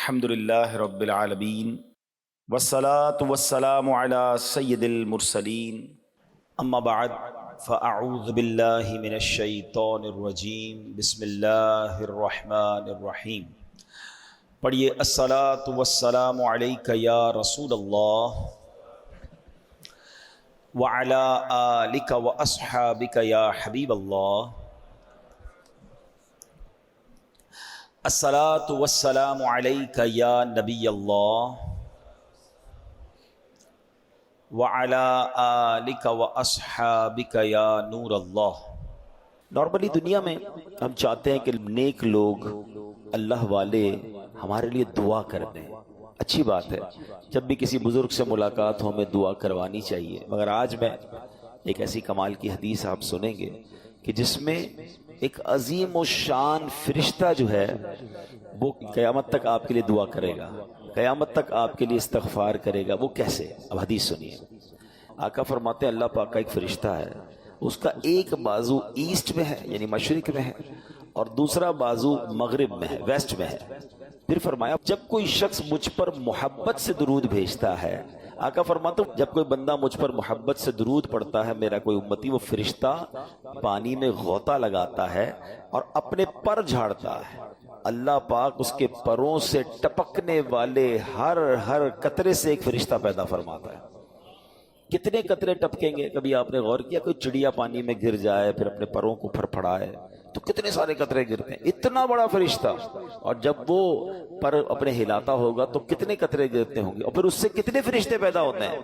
الحمد للہ رب العالمین والصلاة والسلام علی سید المرسلین اما بعد فاعوذ باللہ من الشیطان الرجیم بسم اللہ الرحمن الرحیم۔ پڑھیے الصلاة والسلام علیک یا رسول اللہ وعلی آلک واصحابک یا حبیب اللہ۔ الصلاۃ والسلام علیک یا نبی اللہ وعلی آلک واصحابک یا نور اللہ۔ نارملی دنیا میں ہم چاہتے ہیں کہ نیک لوگ اللہ والے ہمارے لیے دعا کر دیں، اچھی بات ہے، جب بھی کسی بزرگ سے ملاقات ہو ہمیں دعا کروانی چاہیے۔ مگر آج میں ایک ایسی کمال کی حدیث آپ سنیں گے کہ جس میں ایک عظیم و شان فرشتہ جو ہے وہ قیامت تک آپ کے لیے دعا کرے گا، قیامت تک آپ کے لیے استغفار کرے گا۔ وہ کیسے؟ اب حدیث سنیے۔ آقا فرماتے ہیں اللہ پاک کا ایک فرشتہ ہے، اس کا ایک بازو ایسٹ میں ہے یعنی مشرق میں ہے اور دوسرا بازو مغرب میں ہے، ویسٹ میں ہے۔ پھر فرمایا جب کوئی شخص مجھ پر محبت سے درود بھیجتا ہے، آقا فرماتے ہیں جب کوئی بندہ مجھ پر محبت سے درود پڑھتا ہے میرا کوئی امتی، وہ فرشتہ پانی میں غوطہ لگاتا ہے اور اپنے پر جھاڑتا ہے، اللہ پاک اس کے پروں سے ٹپکنے والے ہر قطرے سے ایک فرشتہ پیدا فرماتا ہے۔ کتنے قطرے ٹپکیں گے؟ کبھی آپ نے غور کیا کوئی چڑیا پانی میں گر جائے پھر اپنے پروں کو پھڑپھڑائے تو کتنے سارے قطرے گرتے ہیں، اتنا بڑا فرشتہ، اور جب وہ پر اپنے ہلاتا ہوگا تو کتنے قطرے گرتے ہوں گے، اور پھر اس سے کتنے فرشتے پیدا ہوتے ہیں۔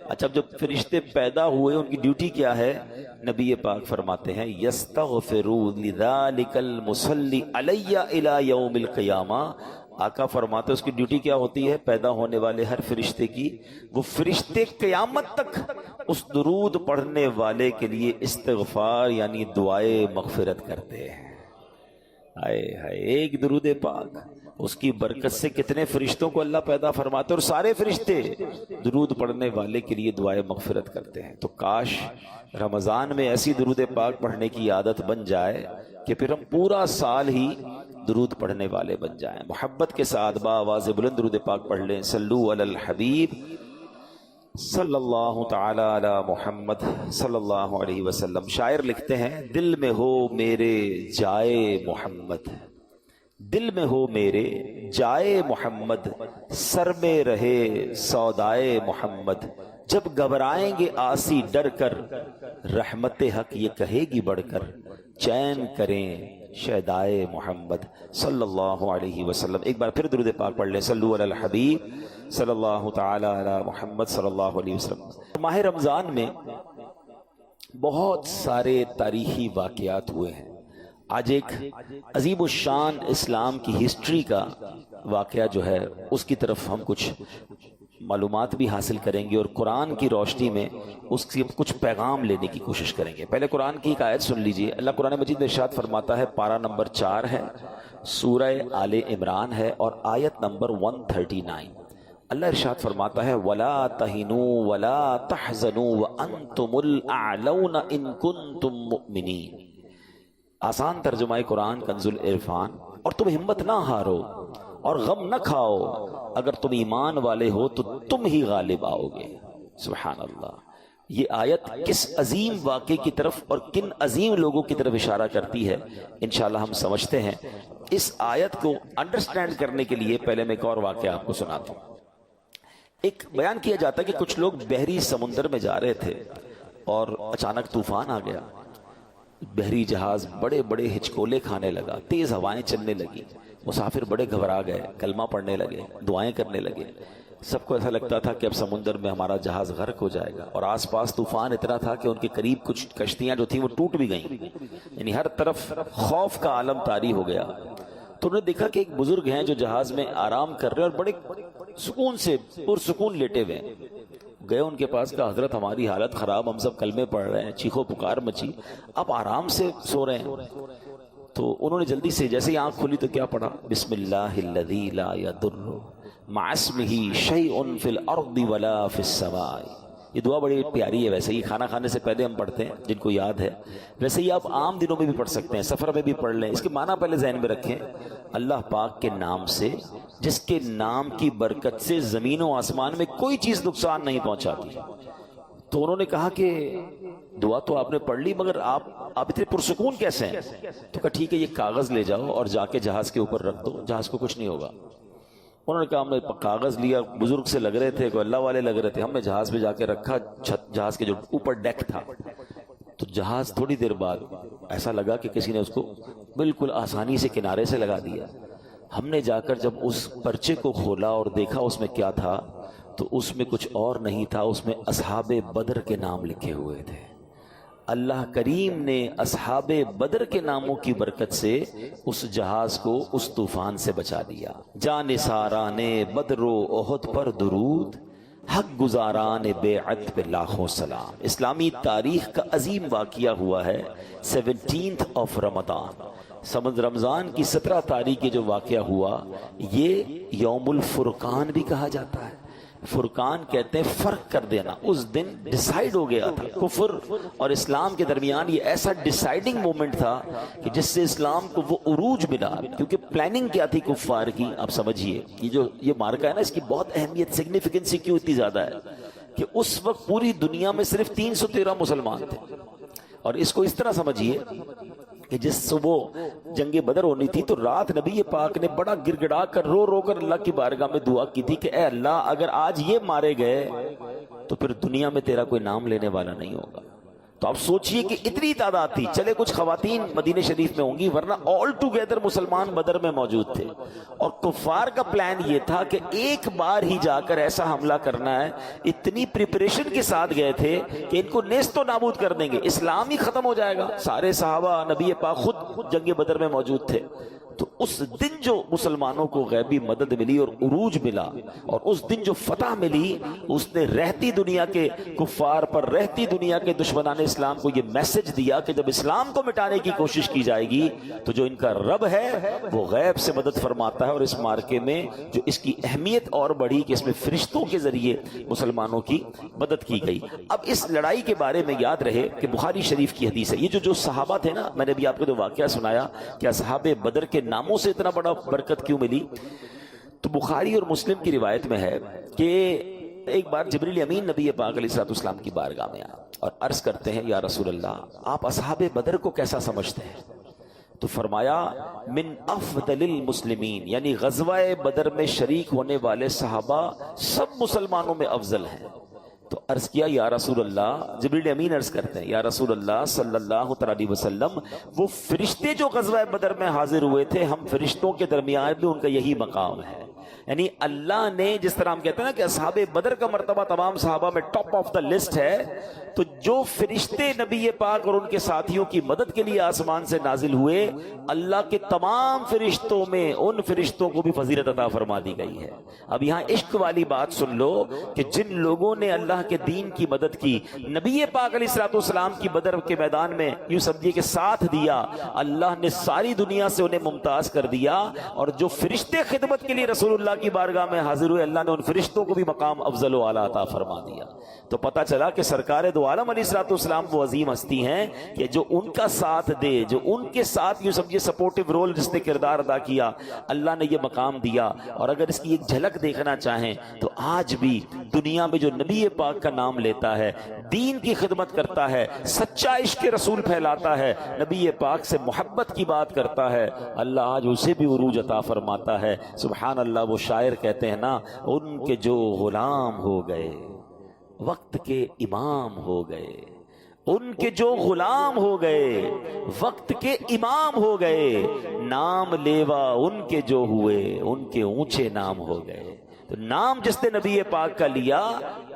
اچھا جب فرشتے پیدا ہوئے ان کی ڈیوٹی کیا ہے؟ نبی پاک فرماتے ہیں یستغفروا لذلک المصلی علی الی یوم القیامہ۔ آقا فرماتے اس کی ڈیوٹی کیا ہوتی ہے؟ پیدا ہونے والے ہر فرشتے کی، وہ فرشتے قیامت تک اس درود پڑھنے والے کے لیے استغفار یعنی دعائے مغفرت کرتے ہیں۔ ہائے ہائے، ایک درود پاک اس کی برکت سے کتنے فرشتوں کو اللہ پیدا فرماتے، اور سارے فرشتے درود پڑھنے والے کے لیے دعائے مغفرت کرتے ہیں۔ تو کاش رمضان میں ایسی درود پاک پڑھنے کی عادت بن جائے کہ پھر ہم پورا سال ہی درود پڑھنے والے بن جائیں۔ محبت کے ساتھ بآواز بلند درود پاک پڑھ لیں۔ صلو علی الحبیب صلی اللہ تعالی علی محمد صلی اللہ علیہ وسلم۔ شاعر لکھتے ہیں دل میں ہو میرے جائے محمد، دل میں ہو میرے جائے محمد، سر میں رہے سودائے محمد، جب گھبرائیں گے آسی ڈر کر، رحمت حق یہ کہے گی بڑھ کر، چین کریں شہدائے محمد صلی اللہ علیہ وسلم۔ ایک بار پھر درود پاک پڑھ لیں۔ صلو علی الحبیب صلی اللہ تعالی علی محمد صلی اللہ علیہ وسلم۔ ماہ رمضان میں بہت سارے تاریخی واقعات ہوئے ہیں۔ آج ایک عظیم الشان اسلام کی ہسٹری کا واقعہ جو ہے اس کی طرف ہم کچھ معلومات بھی حاصل کریں گے اور قرآن کی روشنی میں اس سے کچھ پیغام لینے کی کوشش کریں گے۔ پہلے قرآن کی ایک آیت سن لیجئے۔ اللہ قرآن مجید میں ارشاد فرماتا ہے، پارہ نمبر 4 ہے، سورہ آل عمران ہے اور آیت نمبر 139۔ اللہ ارشاد فرماتا ہے وَلَا تَهِنُوا وَلَا تَحْزَنُوا وَأَنْتُمُ الْأَعْلَوْنَ إِن كُنتُم مُؤْمِنِينَ۔ آسان ترجمہ قرآن کنز العرفان۔ اور تم ہمت نہ ہارو اور غم نہ کھاؤ، اگر تم ایمان والے ہو تو تم ہی غالب آؤ گے۔ سبحان اللہ۔ یہ آیت کس عظیم واقعے کی طرف اور کن عظیم لوگوں کی طرف اشارہ کرتی ہے انشاءاللہ ہم سمجھتے ہیں۔ اس آیت کو انڈرسٹینڈ کرنے کے لیے پہلے میں ایک اور واقعہ آپ کو سناتا ہوں۔ ایک بیان کیا جاتا ہے کہ کچھ لوگ بحری سمندر میں جا رہے تھے اور اچانک طوفان آ گیا، بحری جہاز بڑے بڑے ہچکولے کھانے لگا، تیز ہوائیں چلنے لگی، مسافر بڑے گھبرا گئے، کلمہ پڑھنے لگے، دعائیں کرنے لگے۔ سب کو ایسا لگتا تھا کہ اب سمندر میں ہمارا جہاز غرق ہو جائے گا، اور آس پاس طوفان اتنا تھا کہ ان کے قریب کچھ کشتیاں جو تھیں وہ ٹوٹ بھی گئیں، یعنی ہر طرف خوف کا عالم طاری ہو گیا۔ تو انہوں نے دیکھا کہ ایک بزرگ ہیں جو جہاز میں آرام کر رہے ہیں اور بڑے سکون سے پرسکون لیٹے ہوئے ہیں۔ گئے ان کے پاس، کہا حضرت ہماری حالت خراب، ہم سب کلمے پڑھ رہے ہیں، چیخو پکار مچی، آپ آرام سے سو رہے ہیں۔ تو انہوں نے جلدی سے جیسے ہی آنکھ کھولی تو کیا پڑھا؟ بسم اللہ الذی لا یضر مع اسمہ شیء فی الارض ولا فی السماء۔ یہ دعا بڑی پیاری ہے، ویسے ہی کھانا کھانے سے پہلے ہم پڑھتے ہیں جن کو یاد ہے، ویسے ہی آپ عام دنوں میں بھی پڑھ سکتے ہیں، سفر میں بھی پڑھ لیں۔ اس کے معنی پہلے ذہن میں رکھیں، اللہ پاک کے نام سے، جس کے نام کی برکت سے زمین و آسمان میں کوئی چیز نقصان نہیں پہنچاتی۔ تو انہوں نے کہا کہ دعا تو آپ نے پڑھ لی، مگر آپ اتنے پرسکون کیسے ہیں؟ تو کہا ٹھیک ہے، یہ کاغذ لے جاؤ اور جا کے جہاز کے اوپر رکھ دو، جہاز کو کچھ نہیں ہوگا۔ انہوں نے کہا ہم نے کاغذ لیا، بزرگ سے لگ رہے تھے، کوئی اللہ والے لگ رہے تھے، ہم نے جہاز پہ جا کے رکھا، جہاز کے جو اوپر ڈیک تھا، تو جہاز تھوڑی دیر بعد ایسا لگا کہ کسی نے اس کو بالکل آسانی سے کنارے سے لگا دیا۔ ہم نے جا کر جب اس پرچے کو کھولا اور دیکھا اس میں کیا تھا، تو اس میں کچھ اور نہیں تھا، اس میں اصحاب بدر کے نام لکھے ہوئے تھے۔ اللہ کریم نے اصحاب بدر کے ناموں کی برکت سے اس جہاز کو اس طوفان سے بچا دیا۔ جان ساران بدر و احد پر درود، حق گزاران بیعت پہ لاکھوں سلام۔ اسلامی تاریخ کا عظیم واقعہ ہوا ہے 17 رمضان، رمضان کی 17 تاریخ کے جو واقعہ ہوا، یہ یوم الفرقان بھی کہا جاتا ہے۔ فرقان کہتے ہیں فرق کر دینا، اس دن ڈیسائیڈ ہو گیا تھا کفر اور اسلام کے درمیان، یہ ایسا ڈیسائیڈنگ مومنٹ تھا کہ جس سے اسلام کو وہ عروج ملا۔ کیونکہ پلاننگ کیا تھی کفار کی، آپ سمجھیے یہ مارکا ہے نا، اس کی بہت اہمیت، سگنیفیکنسی کیوں اتنی زیادہ ہے کہ اس وقت پوری دنیا میں صرف 313 مسلمان تھے۔ اور اس کو اس طرح سمجھیے کہ جس صبح جنگ بدر ہونی تھی تو رات نبی پاک نے بڑا گر گڑا کر رو رو کر اللہ کی بارگاہ میں دعا کی تھی کہ اے اللہ، اگر آج یہ مارے گئے تو پھر دنیا میں تیرا کوئی نام لینے والا نہیں ہوگا۔ تو آپ سوچئے کہ اتنی تعداد تھی، چلے کچھ خواتین مدینہ شریف میں ہوں گی، ورنہ آل ٹوگیدر مسلمان بدر میں موجود تھے۔ اور کفار کا پلان یہ تھا کہ ایک بار ہی جا کر ایسا حملہ کرنا ہے، اتنی پریپریشن کے ساتھ گئے تھے کہ ان کو نیست و نابود کر دیں گے، اسلام ہی ختم ہو جائے گا۔ سارے صحابہ نبی پاک خود جنگ بدر میں موجود تھے۔ تو اس دن جو مسلمانوں کو غیبی مدد ملی اور عروج ملا، اور اس دن جو فتح ملی، اس نے رہتی دنیا کے کفار پر، رہتی دنیا کے دشمنان اسلام کو یہ میسج دیا کہ جب اسلام کو مٹانے کی کوشش کی جائے گی تو جو ان کا رب ہے وہ غیب سے مدد فرماتا ہے۔ اور اس مارکے میں جو اس کی اہمیت اور بڑھی کہ اس میں فرشتوں کے ذریعے مسلمانوں کی مدد کی گئی۔ اب اس لڑائی کے بارے میں یاد رہے کہ بخاری شریف کی حدیث ہے، یہ جو صحابہ تھے نا، میں نے بھی آپ کو جو واقعہ سنایا کہ اصحاب بدر کے ناموں سے اتنا بڑا برکت کیوں ملی، تو بخاری اور مسلم کی روایت میں ہے کہ ایک بار جبریل امین نبی پاک علیہ السلام کی بارگاہ میں آیا اور عرض کرتے ہیں یا رسول اللہ، آپ اصحاب بدر کو کیسا سمجھتے ہیں؟ تو فرمایا من افضل المسلمین، یعنی غزوہ بدر میں شریک ہونے والے صحابہ سب مسلمانوں میں افضل ہیں۔ تو عرض کیا یا رسول اللہ، جبریل امین عرض کرتے ہیں یا رسول اللہ صلی اللہ علیہ وسلم، وہ فرشتے جو غزوہ بدر میں حاضر ہوئے تھے، ہم فرشتوں کے درمیان بھی ان کا یہی مقام ہے۔ یعنی اللہ نے، جس طرح ہم کہتے ہیں نا کہ اصحاب بدر کا مرتبہ تمام صحابہ میں ٹاپ آف دا لسٹ ہے، تو جو فرشتے نبی پاک اور ان کے ساتھیوں کی مدد کے لیے آسمان سے نازل ہوئے، اللہ کے تمام فرشتوں میں ان فرشتوں کو بھی فضیلت عطا فرما دی گئی ہے۔ اب یہاں عشق والی بات سن لو کہ جن لوگوں نے اللہ کے دین کی مدد کی، نبی پاک علیہ السلام کی بدر کے میدان میں یوں سمجھیے کہ ساتھ دیا، اللہ نے ساری دنیا سے انہیں ممتاز کر دیا۔ اور جو فرشتے خدمت کے لیے رسول اللہ کی بارگاہ میں حاضر ہوئے، اللہ نے ان فرشتوں کو بھی مقام افضل و اعلیٰ عطا فرما دیا۔ تو پتہ چلا کہ سرکار دو عالم علیہ السلام وہ عظیم ہستی ہیں کہ جو ان کا ساتھ دے، جو ان کے ساتھ یوں سمجھے سپورٹیو رول جس نے کردار ادا کیا، اللہ نے یہ مقام دیا۔ اور اگر اس کی ایک جھلک دیکھنا چاہیں تو آج بھی دنیا میں جو نبی پاک کا نام لیتا ہے، دین کی خدمت کرتا ہے، سچا عشق رسول پھیلاتا ہے، نبی پاک سے محبت کی بات کرتا ہے، اللہ آج اسے بھی عروج عطا فرماتا ہے۔ سبحان اللہ۔ وہ شاعر کہتے ہیں نا، ان کے جو غلام ہو گئے وقت کے امام ہو گئے، ان کے جو غلام ہو گئے وقت کے امام ہو گئے، نام لیوا ان کے جو ہوئے ان کے اونچے نام ہو گئے۔ تو نام جس نے نبی پاک کا لیا،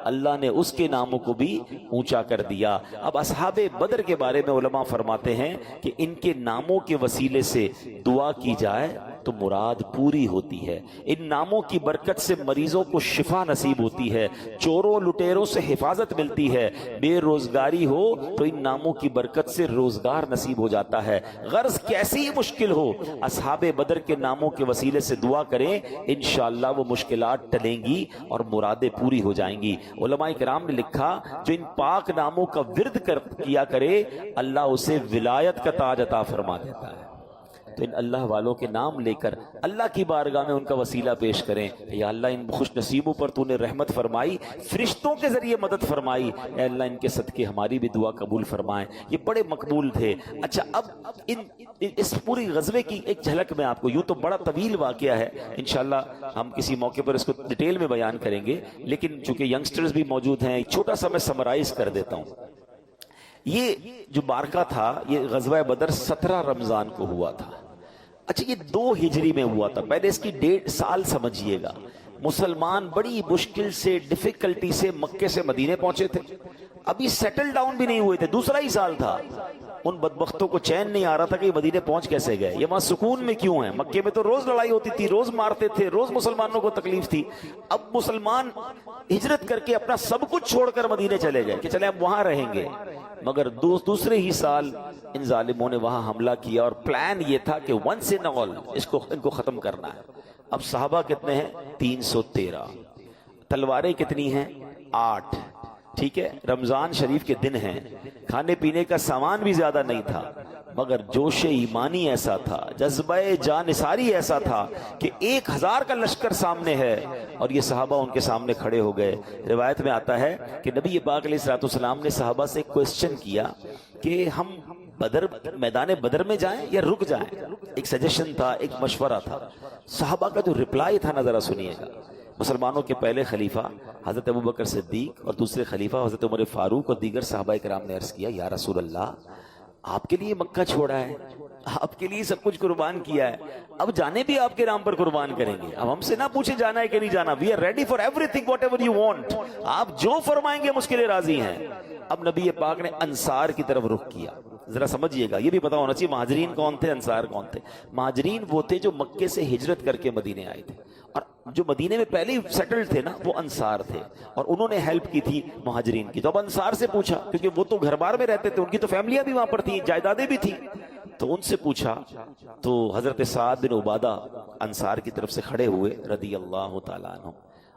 اللہ نے اس کے ناموں کو بھی اونچا کر دیا۔ اب اصحاب بدر کے بارے میں علماء فرماتے ہیں کہ ان کے ناموں کے وسیلے سے دعا کی جائے تو مراد پوری ہوتی ہے۔ ان ناموں کی برکت سے مریضوں کو شفا نصیب ہوتی ہے، چوروں لٹیروں سے حفاظت ملتی ہے، بے روزگاری ہو تو ان ناموں کی برکت سے روزگار نصیب ہو جاتا ہے۔ غرض کیسی مشکل ہو، اصحاب بدر کے ناموں کے وسیلے سے دعا کریں، انشاءاللہ وہ مشکلات ٹلیں گی اور مرادیں پوری ہو جائیں گی۔ علماء کرام نے لکھا جو ان پاک ناموں کا ورد کیا کرے اللہ اسے ولایت کا تاج عطا فرما دیتا ہے۔ تو ان اللہ والوں کے نام لے کر اللہ کی بارگاہ میں ان کا وسیلہ پیش کریں، یا اللہ ان خوش نصیبوں پر تو نے رحمت فرمائی، فرشتوں کے ذریعے مدد فرمائی، اے اللہ ان کے صدقے ہماری بھی دعا قبول فرمائیں۔ یہ بڑے مقبول تھے۔ اچھا، اب اس پوری غزوے کی ایک جھلک میں آپ کو، یوں تو بڑا طویل واقعہ ہے، انشاءاللہ ہم کسی موقع پر اس کو ڈیٹیل میں بیان کریں گے، لیکن چونکہ ینگسٹرز بھی موجود ہیں، ایک چھوٹا سا میں سمرائز کر دیتا ہوں۔ یہ جو بارکہ تھا، یہ غزوہ بدر 17 رمضان کو ہوا تھا۔ اچھا، یہ 2 ہجری میں ہوا تھا۔ پہلے اس کی ڈیٹ سال سمجھیے گا۔ مسلمان بڑی مشکل سے، ڈیفیکلٹی سے مکے سے مدینے پہنچے تھے، ابھی سیٹل ڈاؤن بھی نہیں ہوئے تھے، دوسرا ہی سال تھا۔ ان بدبختوں کو چین نہیں آ رہا تھا کہ یہ مدینے پہنچ کیسے گئے، یہ وہاں سکون میں کیوں ہیں؟ مکے میں تو روز لڑائی ہوتی تھی، روز مارتے تھے، روز مسلمانوں کو تکلیف تھی۔ اب مسلمان ہجرت کر کے اپنا سب کچھ چھوڑ کر مدینے چلے گئے کہ چلے اب وہاں رہیں گے، مگر دوسرے ہی سال ان ظالموں نے وہاں حملہ کیا، اور پلان یہ تھا کہ ونس اینڈ آل ان کو ختم کرنا ہے۔ اب صحابہ کتنے ہیں؟ 313۔ تلواریں کتنی ہیں؟ 8۔ ٹھیک ہے، رمضان شریف کے دن ہیں، کھانے پینے کا سامان بھی زیادہ نہیں تھا، مگر جوش ایمانی ایسا تھا، جذبہ جانثاری ایسا تھا کہ 1000 کا لشکر سامنے ہے اور یہ صحابہ ان کے سامنے کھڑے ہو گئے۔ روایت میں آتا ہے کہ نبی پاک علیہ الصلوۃ والسلام نے صحابہ سے ایک کوسچن کیا کہ ہم میدان بدر میں جائیں یا رک جائیں؟ ایک سجیشن تھا، ایک مشورہ تھا۔ صحابہ کا جو ریپلائی تھا نا، ذرا سنیے گا۔ مسلمانوں کے پہلے خلیفہ حضرت ابوبکر صدیق اور دوسرے خلیفہ حضرت عمر فاروق اور دیگر صحابہ کرام نے عرض کیا، یا رسول اللہ، آپ کے لیے مکہ چھوڑا ہے، آپ کے لیے سب کچھ قربان کیا ہے، اب جانے بھی آپ کے نام پر قربان کریں گے، اب ہم سے نہ پوچھیں جانا ہے کہ نہیں جانا، we are ready for everything whatever you want, آپ جو فرمائیں گے ہم اس کے لیے راضی ہیں۔ اب نبی پاک نے انصار کی طرف رخ کیا۔ ذرا سمجھیے گا، یہ بھی پتا ہونا چاہیے مہاجرین کون تھے، انصار کون تھے۔ مہاجرین وہ تھے جو مکے سے ہجرت کر کے مدینے آئے تھے، اور جو مدینے میں پہلے سیٹلڈ تھے نا، وہ انصار تھے، اور انہوں نے ہیلپ کی تھی مہاجرین کی۔ تو اب انصار سے پوچھا، کیونکہ وہ تو گھر بار میں رہتے تھے، ان کی تو فیملیاں بھی وہاں پر تھیں، جائیدادیں بھی تھیں، تو ان سے پوچھا تو حضرت سعد بن عبادہ انصار کی طرف سے کھڑے ہوئے رضی اللہ تعالیٰ عنہ،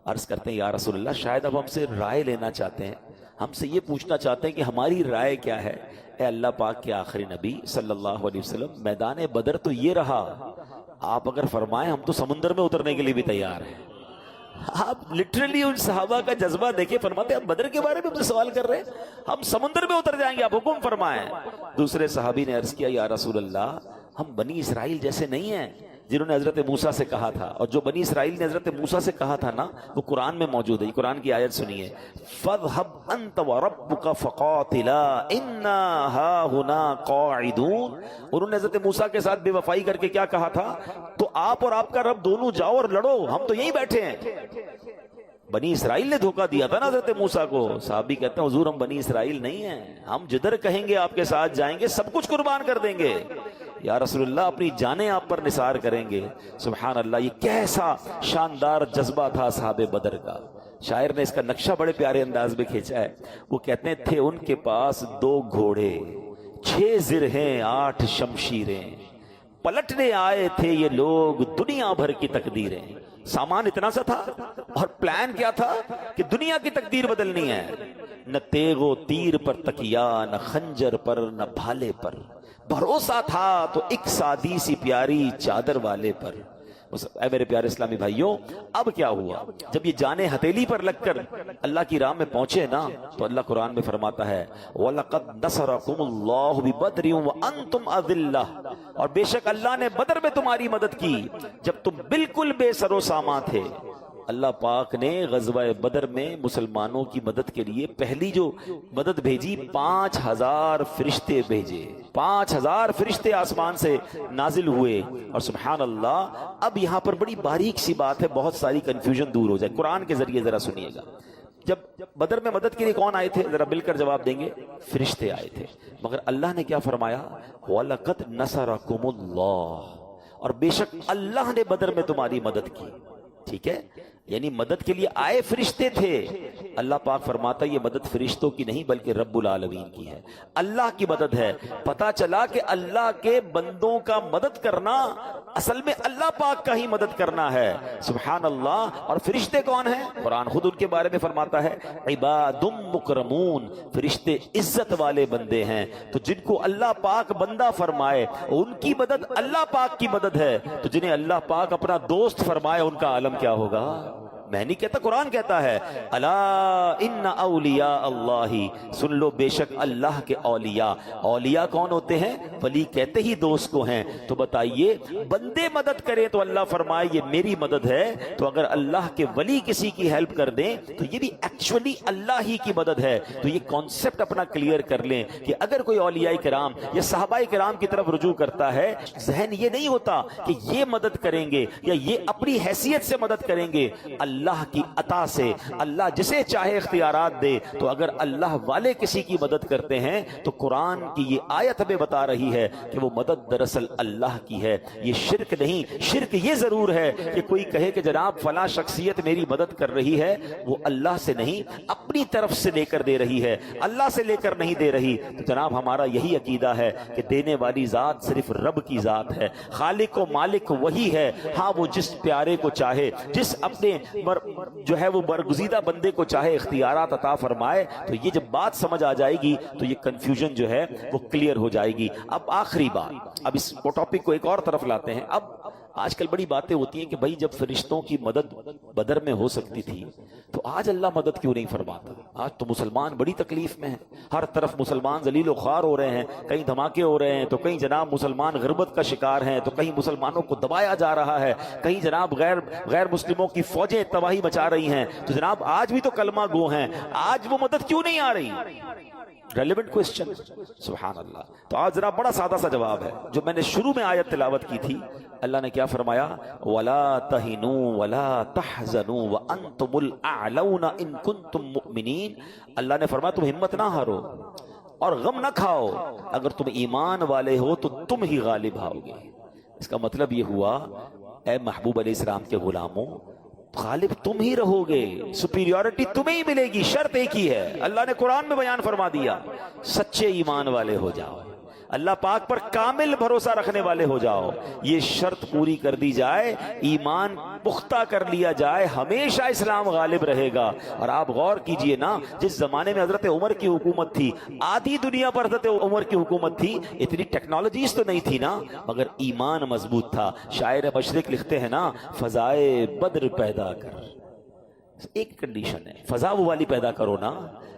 عرض کرتے ہیں، یا رسول اللہ، شاید اب ہم سے رائے لینا چاہتے ہیں، ہم سے یہ پوچھنا چاہتے ہیں کہ ہماری رائے کیا ہے۔ اے اللہ پاک کے آخری نبی صلی اللہ علیہ وسلم، میدان بدر تو یہ رہا، آپ اگر فرمائیں ہم تو سمندر میں اترنے کے لیے بھی تیار ہیں۔ آپ لٹرلی ان صحابہ کا جذبہ دیکھیں، فرماتے ہیں آپ بدر کے بارے میں مجھے سوال کر رہے ہیں، ہم سمندر میں اتر جائیں گے، آپ حکم فرمائیں۔ دوسرے صحابی نے عرض کیا، یا رسول اللہ، ہم بنی اسرائیل جیسے نہیں ہیں جنہوں نے حضرت موسیٰ سے کہا تھا، اور جو بنی اسرائیل نے حضرت موسیٰ سے کہا تھا نا، وہ قرآن میں موجود ہے۔ قرآن کی آیت سنیے، فَاذْهَبْ أَنْتَ وَرَبُّكَ فَقَاتِلَا إِنَّا هَاهُنَا قَاعِدُونَ۔ انہوں نے حضرت موسیٰ کے ساتھ بے وفائی کر کے کیا کہا تھا؟ تو آپ اور آپ کا رب دونوں جاؤ اور لڑو، ہم تو یہیں بیٹھے ہیں۔ بنی اسرائیل نے دھوکہ دیا تھا نا حضرت موسیٰ کو۔ صحابی کہتے ہیں، حضور ہم بنی اسرائیل نہیں ہیں، ہم جدھر کہیں گے آپ کے ساتھ جائیں گے، سب کچھ قربان کر دیں گے۔ یا رسول اللہ، اپنی جانیں آپ پر نثار کریں گے۔ سبحان اللہ، یہ کیسا شاندار جذبہ تھا صحابہ بدر کا۔ شاعر نے اس کا نقشہ بڑے پیارے انداز میں کھینچا ہے۔ وہ کہتے ہیں، تھے ان کے پاس 2 گھوڑے، 6 زرہیں 8 شمشیریں، پلٹنے آئے تھے یہ لوگ دنیا بھر کی تقدیریں۔ سامان اتنا سا تھا، اور پلان کیا تھا کہ دنیا کی تقدیر بدلنی ہے۔ نہ تیغ و تیر پر تکیا، نہ خنجر پر، نہ بھالے پر، بھروسہ تھا تو ایک سادی سی پیاری چادر والے پر۔ اے میرے پیارے اسلامی بھائیوں، اب کیا ہوا؟ جب یہ جانیں ہتھیلی پر لگ کر اللہ کی راہ میں پہنچے نا، تو اللہ قرآن میں فرماتا ہے، وَلَقَدْ نَصَرَكُمُ اللَّهُ بِبَدْرٍ وَأَنْتُمْ أَذِلَّةٌ، اور بے شک اللہ نے بدر میں تمہاری مدد کی جب تم بالکل بے سر و سامان تھے۔ اللہ پاک نے غزوہ بدر میں مسلمانوں کی مدد کے لیے پہلی جو مدد بھیجی، 5000 فرشتے بھیجے، 5000 فرشتے آسمان سے نازل ہوئے۔ اور سبحان اللہ، اب یہاں پر بڑی باریک سی بات ہے، بہت ساری کنفیوژن دور ہو جائے، قرآن کے ذریعے ذرا سنیے گا۔ جب بدر میں مدد کے لیے کون آئے تھے؟ ذرا مل کر جواب دیں گے، فرشتے آئے تھے، مگر اللہ نے کیا فرمایا؟ وَلَقَدْ نَصَرَكُمُ اللَّهُ، اور بے شک اللہ نے بدر میں تمہاری مدد کی. ٹھیک ہے, یعنی مدد کے لیے آئے فرشتے تھے. اللہ پاک فرماتا ہے یہ مدد فرشتوں کی نہیں بلکہ رب العالمین کی ہے, اللہ کی مدد ہے. پتا چلا کہ اللہ کے بندوں کا مدد کرنا اصل میں اللہ پاک کا ہی مدد کرنا ہے. سبحان اللہ. اور فرشتے کون ہیں؟ قرآن خود ان کے بارے میں فرماتا ہے عباد مکرمون, فرشتے عزت والے بندے ہیں. تو جن کو اللہ پاک بندہ فرمائے ان کی مدد اللہ پاک کی مدد ہے, تو جنہیں اللہ پاک اپنا دوست فرمائے ان کا عالم کیا ہوگا؟ میں نہیں کہتا, قرآن کہتا ہے الا ان اولیاء اللہ, سن لو بے شک اللہ کے اولیاء. اولیاء کون ہوتے ہیں؟ ولی کہتے ہی دوست کو ہیں. تو بتائیے بندے مدد کریں تو اللہ فرمائے یہ میری مدد ہے, تو اگر اللہ کے ولی کسی کی ہیلپ کر دیں تو یہ بھی ایکچولی اللہ ہی کی مدد ہے. تو یہ کانسیپٹ اپنا کلیئر کر لیں کہ اگر کوئی اولیاء کرام یا صحابہ کرام کی طرف رجوع کرتا ہے, ذہن یہ نہیں ہوتا کہ یہ مدد کریں گے یا یہ اپنی حیثیت سے مدد کریں گے. اللہ کی عطا سے اللہ جسے چاہے اختیارات دے. تو اگر اللہ والے کسی کی مدد کرتے ہیں تو قرآن کی یہ آیت ہمیں بتا رہی ہے کہ وہ مدد دراصل اللہ کی ہے. یہ شرک نہیں. شرک یہ ضرور ہے کہ کوئی کہے کہ جناب فلاں شخصیت میری مدد کر رہی ہے, وہ اللہ سے نہیں اپنی طرف سے لے کر دے رہی ہے, اللہ سے لے کر نہیں دے رہی. تو جناب ہمارا یہی عقیدہ ہے کہ دینے والی ذات صرف رب کی ذات ہے, خالق و مالک وہی ہے. ہاں وہ جس پیارے کو چاہے, جس اپنے جو ہے وہ برگزیدہ بندے کو چاہے اختیارات عطا فرمائے. تو یہ جب بات سمجھ آ جائے گی تو یہ کنفیوژن جو ہے وہ کلیئر ہو جائے گی. اب آخری بات, اب اس ٹاپک کو ایک اور طرف لاتے ہیں. اب آج کل بڑی باتیں ہوتی ہیں کہ بھائی جب فرشتوں کی مدد بدر میں ہو سکتی تھی تو آج اللہ مدد کیوں نہیں فرماتا؟ آج تو مسلمان بڑی تکلیف میں ہیں, ہر طرف مسلمان ذلیل و خوار ہو رہے ہیں, کہیں دھماکے ہو رہے ہیں, تو کہیں جناب مسلمان غربت کا شکار ہیں, تو کہیں مسلمانوں کو دبایا جا رہا ہے, کہیں جناب غیر مسلموں کی فوجیں تباہی مچا رہی ہیں. تو جناب آج بھی تو کلمہ گو ہیں, آج وہ مدد کیوں نہیں آ رہی؟ Relevant question. سبحان اللہ. تو آج ذرا بڑا سادہ سا جواب ہے جو میں نے شروع میں آیت تلاوت کی تھی. اللہ نے کیا فرمایا؟ وَلَا تَهِنُوا وَلَا تَحْزَنُوا وَأَنْتُمُ الْأَعْلَوْنَ إِن كُنتُم مُؤْمِنِينَ. اللہ نے فرمایا تم ہمت نہ ہارو اور غم نہ کھاؤ, اگر تم ایمان والے ہو تو تم ہی غالب آؤ گے. اس کا مطلب یہ ہوا اے محبوب علیہ السلام کے غلاموں, غالب تم ہی رہو گے, سپیریورٹی تمہیں ہی ملے گی. شرط ایک ہی ہے, اللہ نے قرآن میں بیان فرما دیا, سچے ایمان والے ہو جاؤ, اللہ پاک پر کامل بھروسہ رکھنے والے ہو جاؤ. یہ شرط پوری کر دی جائے, ایمان پختہ کر لیا جائے, ہمیشہ اسلام غالب رہے گا. اور آپ غور کیجئے نا, جس زمانے میں حضرت عمر کی حکومت تھی, آدھی دنیا پر حضرت عمر کی حکومت تھی, اتنی ٹیکنالوجیز تو نہیں تھی نا, مگر ایمان مضبوط تھا. شاعر مشرق لکھتے ہیں نا, فضائے بدر پیدا کر. ایک کنڈیشن ہے, فضا وہ والی پیدا کرو نا.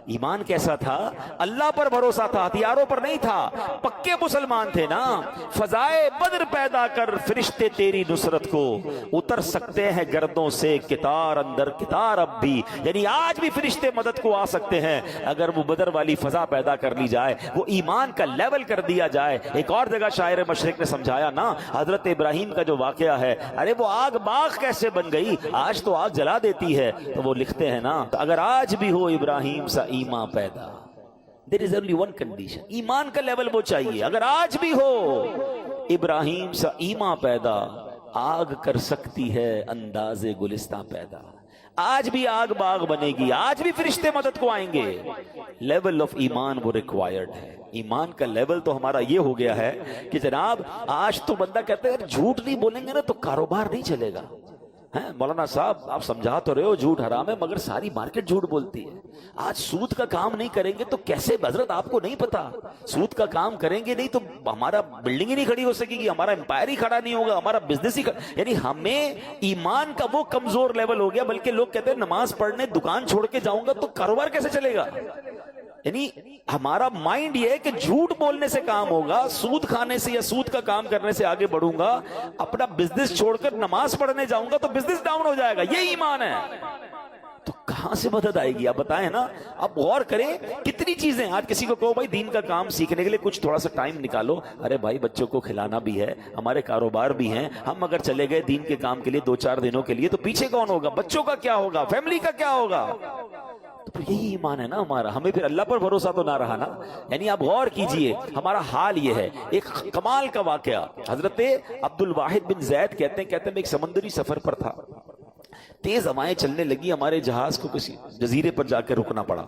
ایمان کیسا تھا؟ اللہ پر بھروسہ تھا, ہتھیاروں پر نہیں تھا, پکے مسلمان تھے نا. فضائے بدر پیدا کر, فرشتے تیری نصرت کو اتر سکتے ہیں گردوں سے کتار اندر کتار اب بھی. یعنی آج بھی فرشتے مدد کو آ سکتے ہیں اگر وہ بدر والی فضا پیدا کر لی جائے, وہ ایمان کا لیول کر دیا جائے. ایک اور جگہ شاعر مشرق نے سمجھایا نا, حضرت ابراہیم کا جو واقعہ ہے, ارے وہ آگ باغ کیسے بن گئی, آج تو آگ جلا دیتی ہے. تو وہ لکھتے ہیں نا, اگر آج بھی ہو ابراہیم سا ایمان پیدا, there is only one condition, ایمان کا لیول وہ چاہیے. اگر آج بھی ہو ابراہیم سا ایمان پیدا, آگ کر سکتی ہے انداز گلستان پیدا. آج بھی آگ باغ بنے گی, آج بھی فرشتے مدد کو آئیں گے. لیول آف ایمان وہ ریکوائرڈ ہے. ایمان کا لیول تو ہمارا یہ ہو گیا ہے کہ جناب آج تو بندہ کہتا ہے جھوٹ نہیں بولیں گے نا تو کاروبار نہیں چلے گا. مولانا صاحب آپ سمجھا تو رہے ہو جھوٹ حرام ہے, مگر ساری مارکیٹ جھوٹ بولتی ہے. آج سود کا کام نہیں کریں گے تو کیسے؟ حضرت آپ کو نہیں پتا, سود کا کام کریں گے نہیں تو ہمارا بلڈنگ ہی نہیں کھڑی ہو سکے گی, ہمارا امپائر ہی کھڑا نہیں ہوگا, ہمارا بزنس ہی یعنی ہمیں ایمان کا وہ کمزور لیول ہو گیا. بلکہ لوگ کہتے ہیں نماز پڑھنے دکان چھوڑ کے جاؤں گا تو کاروبار کیسے چلے گا. یعنی ہمارا مائنڈ یہ ہے کہ جھوٹ بولنے سے کام ہوگا, سود کھانے سے یا سود کا کام کرنے سے آگے بڑھوں گا, اپنا بزنس چھوڑ کر نماز پڑھنے جاؤں گا تو بزنس ڈاؤن ہو جائے گا. یہ ایمان ہے. تو کہاں سے مدد آئے گی؟ آپ بتائیں نا. اب غور کریں کتنی چیزیں. آج کسی کو کہو بھائی دین کا کام سیکھنے کے لیے کچھ تھوڑا سا ٹائم نکالو, ارے بھائی بچوں کو کھلانا بھی ہے, ہمارے کاروبار بھی ہیں, ہم اگر چلے گئے دین کے کام کے لیے 2-4 دنوں کے لیے تو پیچھے کون ہوگا؟ بچوں کا کیا ہوگا؟ فیملی کا کیا ہوگا؟ تو پھر یہی ایمان ہے نا ہمارا. ہمیں پھر اللہ پر بھروسہ تو نہ رہا نا. یعنی آپ غور کیجئے ہمارا حال یہ ہے. ایک کمال کا واقعہ, حضرت عبد الواحد بن زید کہتے ہیں میں ایک سمندری سفر پر تھا, تیز ہوائیں چلنے لگی, ہمارے جہاز کو کسی جزیرے پر جا کے رکنا پڑا.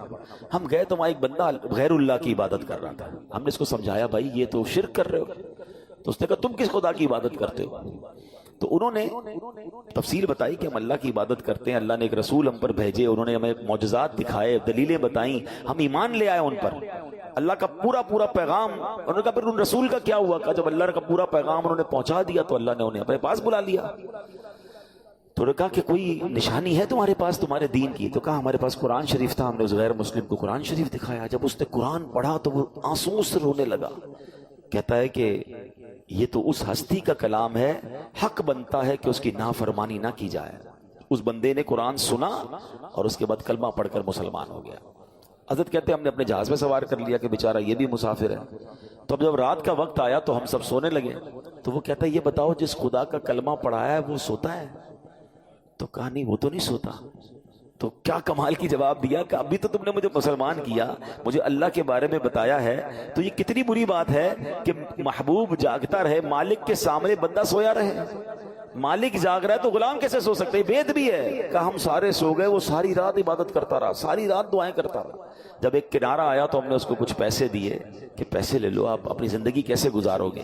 ہم گئے تو وہاں ایک بندہ غیر اللہ کی عبادت کر رہا تھا. ہم نے اس کو سمجھایا بھائی یہ تو شرک کر رہے ہو. تو اس نے کہا تم کس خدا کی عبادت کرتے ہو؟ تو انہوں نے تفصیل بتائی کہ ہم اللہ کی عبادت کرتے ہیں, اللہ نے ایک رسول ہم پر بھیجے, انہوں نے ہمیں معجزات دکھائے, دلیلیں بتائیں, ہم ایمان لے آئے ان پر, اللہ کا پورا پیغام. انہوں نے کہا پھر ان رسول کا کیا ہوا؟ کہا جب اللہ کا پورا پیغام انہوں نے پہنچا دیا تو اللہ نے انہیں اپنے پاس بلا لیا. تو نے کہا کہ کوئی نشانی ہے تمہارے پاس تمہارے دین کی؟ تو کہا ہمارے پاس قرآن شریف تھا. ہم نے اس غیر مسلم کو قرآن شریف دکھایا. جب اس نے قرآن پڑھا تو وہ آنسوں سے رونے لگا. کہتا ہے کہ یہ تو اس ہستی کا کلام ہے, حق بنتا ہے کہ اس کی نافرمانی نہ کی جائے. اس بندے نے قرآن سنا اور اس کے بعد کلمہ پڑھ کر مسلمان ہو گیا. حضرت کہتے ہیں ہم نے اپنے جہاز میں سوار کر لیا کہ بیچارہ یہ بھی مسافر ہے. تو اب جب رات کا وقت آیا تو ہم سب سونے لگے. تو وہ کہتا ہے یہ بتاؤ جس خدا کا کلمہ پڑھایا ہے وہ سوتا ہے؟ تو کہا نہیں وہ تو نہیں سوتا. تو کیا کمال کی جواب دیا کہ ابھی تو تم نے مجھے مسلمان کیا, مجھے اللہ کے بارے میں بتایا ہے, تو یہ کتنی بری بات ہے کہ محبوب جاگتا رہے, مالک کے سامنے بندہ سویا رہے. مالک جاگ رہا ہے تو غلام کیسے سو سکتے؟ وید بھی ہے کہ ہم سارے سو گئے, وہ ساری رات عبادت کرتا رہا, ساری رات دعائیں کرتا رہا. جب ایک کنارہ آیا تو ہم نے اس کو کچھ پیسے دیے کہ پیسے لے لو, آپ اپنی زندگی کیسے گزارو گے؟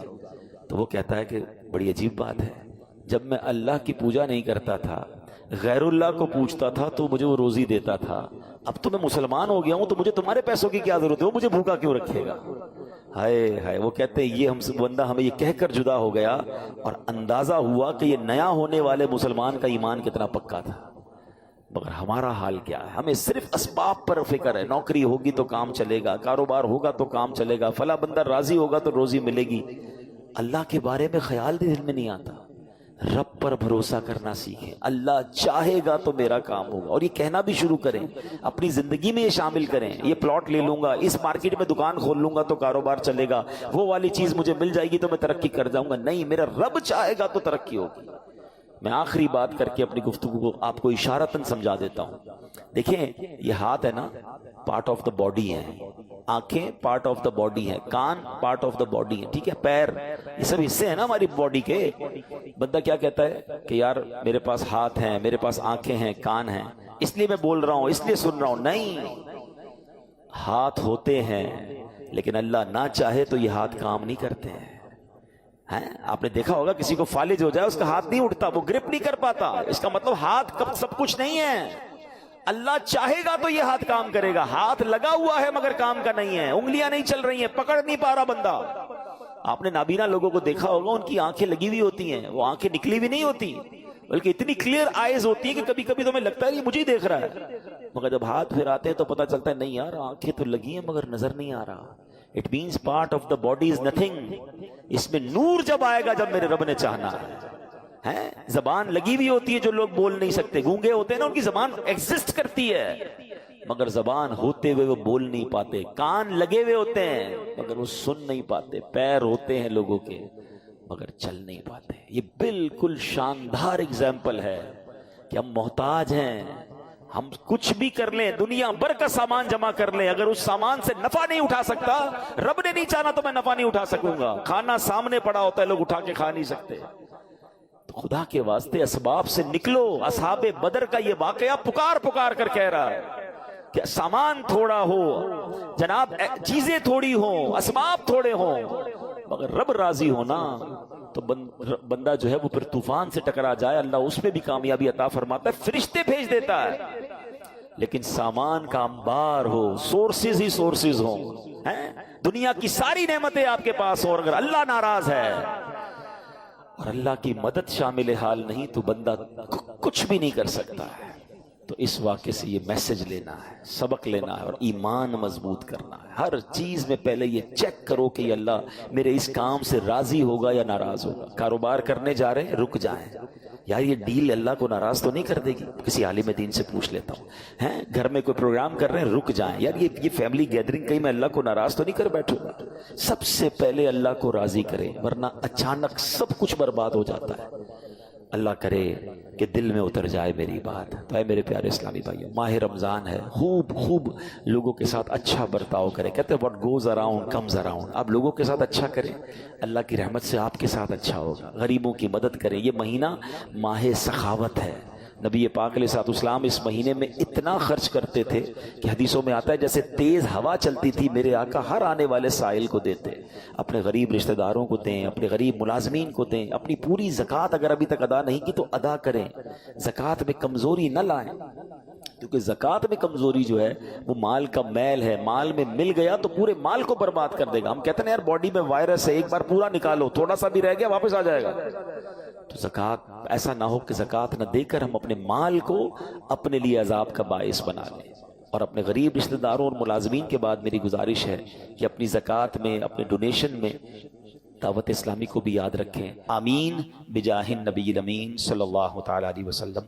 تو وہ کہتا ہے کہ بڑی عجیب بات ہے, جب میں اللہ کی پوجا نہیں کرتا تھا, غیر اللہ کو پوچھتا تھا تو مجھے وہ روزی دیتا تھا, اب تو میں مسلمان ہو گیا ہوں تو مجھے تمہارے پیسوں کی کیا ضرورت ہے, وہ مجھے بھوکا کیوں رکھے گا؟ ہائے ہائے. وہ کہتے ہیں یہ ہم سے بندہ ہمیں یہ کہہ کر جدا ہو گیا اور اندازہ ہوا کہ یہ نیا ہونے والے مسلمان کا ایمان کتنا پکا تھا. مگر ہمارا حال کیا ہے؟ ہمیں صرف اسباب پر فکر ہے. نوکری ہوگی تو کام چلے گا, کاروبار ہوگا تو کام چلے گا, فلاں بندہ راضی ہوگا تو روزی ملے گی. اللہ کے بارے میں خیال بھی دل میں نہیں آتا. رب پر بھروسہ کرنا سیکھیں. اللہ چاہے گا تو میرا کام ہوگا, اور یہ کہنا بھی شروع کریں, اپنی زندگی میں یہ شامل کریں. یہ پلاٹ لے لوں گا, اس مارکیٹ میں دکان کھول لوں گا تو کاروبار چلے گا, وہ والی چیز مجھے مل جائے گی تو میں ترقی کر جاؤں گا. نہیں, میرا رب چاہے گا تو ترقی ہوگی. میں آخری بات کر کے اپنی گفتگو کو آپ کو اشارتاً سمجھا دیتا ہوں. دیکھیں یہ ہاتھ ہے نا, پارٹ آف دا باڈی ہے, آنکھیں پارٹ آف دا باڈی ہے, کان پارٹ آف دا باڈی ہے, ٹھیک ہے, پیر, یہ سب حصے ہیں نا ہماری باڈی کے. بندہ کیا کہتا ہے کہ یار میرے پاس ہاتھ ہیں, میرے پاس آنکھیں ہیں, کان ہیں, اس لیے میں بول رہا ہوں, اس لیے سن رہا ہوں. نہیں, ہاتھ ہوتے ہیں لیکن اللہ نہ چاہے تو یہ ہاتھ کام نہیں کرتے ہیں. آپ نے دیکھا ہوگا کسی کو فالج ہو جائے اس کا ہاتھ نہیں اٹھتا, وہ گرپ نہیں کر پاتا. اس کا مطلب ہاتھ سب کچھ نہیں ہے. اللہ چاہے گا تو یہ ہاتھ کام کرے گا. ہاتھ لگا ہوا ہے مگر کام کا نہیں ہے, انگلیاں نہیں چل رہی ہیں, پکڑ نہیں پا رہا بندہ. آپ نے نابینا لوگوں کو دیکھا ہوگا, ان کی آنکھیں لگی ہوئی ہوتی ہیں, وہ آنکھیں نکلی بھی نہیں ہوتی, بلکہ اتنی کلیئر آئیز ہوتی ہیں کہ کبھی کبھی تو ہمیں لگتا ہے یہ مجھے ہی دیکھ رہا ہے. مگر جب ہاتھ پھراتے ہیں تو پتہ چلتا ہے نہیں یار آنکھیں تو لگی ہیں مگر نظر نہیں آ رہا. It means part of the body is nothing. اس میں نور جب آئے گا جب میرے رب نے چاہنا ہے. زبان لگی ہوئی ہوتی ہے, جو لوگ بول نہیں سکتے, گونگے ہوتے ہیں نا, ان کی زبان ایگزسٹ کرتی ہے مگر زبان ہوتے ہوئے وہ بول نہیں پاتے. کان لگے ہوئے ہوتے ہیں مگر وہ سن نہیں پاتے. پیر ہوتے ہیں لوگوں کے مگر چل نہیں پاتے. یہ بالکل شاندار اگزامپل ہے کہ ہم محتاج ہیں. ہم کچھ بھی کر لیں, دنیا بھر کا سامان جمع کر لیں, اگر اس سامان سے نفع نہیں اٹھا سکتا, رب نے نہیں چاہنا تو میں نفع نہیں اٹھا سکوں گا. کھانا سامنے پڑا ہوتا ہے, لوگ اٹھا کے کھا نہیں سکتے. تو خدا کے واسطے اسباب سے نکلو. اصحاب بدر کا یہ واقعہ پکار پکار کر کہہ رہا ہے کہ سامان تھوڑا ہو جناب, چیزیں تھوڑی ہوں, اسباب تھوڑے ہوں, مگر رب راضی ہونا تو بندہ جو ہے وہ پھر طوفان سے ٹکرا جائے, اللہ اس پہ بھی کامیابی عطا فرماتا ہے, فرشتے بھیج دیتا ہے. لیکن سامان کا انبار ہو, سورسز ہی سورسز ہوں, دنیا کی ساری نعمتیں آپ کے پاس ہو, اور اگر اللہ ناراض ہے اور اللہ کی مدد شامل حال نہیں تو بندہ کچھ بھی نہیں کر سکتا ہے. تو اس واقعے سے یہ میسج لینا ہے, سبق لینا ہے, اور ایمان مضبوط کرنا ہے. ہر چیز میں پہلے یہ چیک کرو کہ اللہ میرے اس کام سے راضی ہوگا یا ناراض ہوگا. کاروبار کرنے جا رہے ہیں, رک جائیں, یار یہ ڈیل اللہ کو ناراض تو نہیں کر دے گی. کسی عالم دین سے پوچھ لیتا ہوں. گھر میں کوئی پروگرام کر رہے ہیں, رک جائیں, یار یہ فیملی گیدرنگ کہیں میں اللہ کو ناراض تو نہیں کر بیٹھوں گا. سب سے پہلے اللہ کو راضی کریں, ورنہ اچانک سب کچھ برباد ہو جاتا ہے. اللہ کرے کہ دل میں اتر جائے میری بات۔ تو اے میرے پیارے اسلامی بھائیوں، ماہ رمضان ہے، خوب لوگوں کے ساتھ اچھا برتاؤ کریں۔ کہتے ہیں what goes around comes around۔ آپ لوگوں کے ساتھ اچھا کریں، اللہ کی رحمت سے آپ کے ساتھ اچھا ہوگا۔ غریبوں کی مدد کریں۔ یہ مہینہ ماہ سخاوت ہے۔ نبی پاک علیہ الصلوۃ والسلام اس مہینے میں اتنا خرچ کرتے تھے کہ حدیثوں میں آتا ہے جیسے تیز ہوا چلتی تھی، میرے آقا ہر آنے والے سائل کو دیتے، اپنے غریب رشتہ داروں کو دیں، اپنے غریب ملازمین کو دیں، اپنی پوری زکوٰۃ اگر ابھی تک ادا نہیں کی تو ادا کریں، زکوٰۃ میں کمزوری نہ لائیں، کیونکہ زکوٰۃ میں کمزوری جو ہے وہ مال کا میل ہے، مال میں مل گیا تو پورے مال کو برباد کر دے گا۔ ہم کہتے ہیں یار باڈی میں وائرس ہے، ایک بار پورا نکالو، تھوڑا سا بھی رہ گیا واپس آ جائے گا۔ تو زکوٰۃ ایسا نہ ہو کہ زکوٰۃ نہ دے کر ہم اپنے مال کو اپنے لیے عذاب کا باعث بنا لیں۔ اور اپنے غریب رشتہ داروں اور ملازمین کے بعد میری گزارش ہے کہ اپنی زکوٰۃ میں، اپنے ڈونیشن میں دعوت اسلامی کو بھی یاد رکھیں۔ آمین بجاہ النبی الامین صلی اللہ تعالی علیہ وسلم۔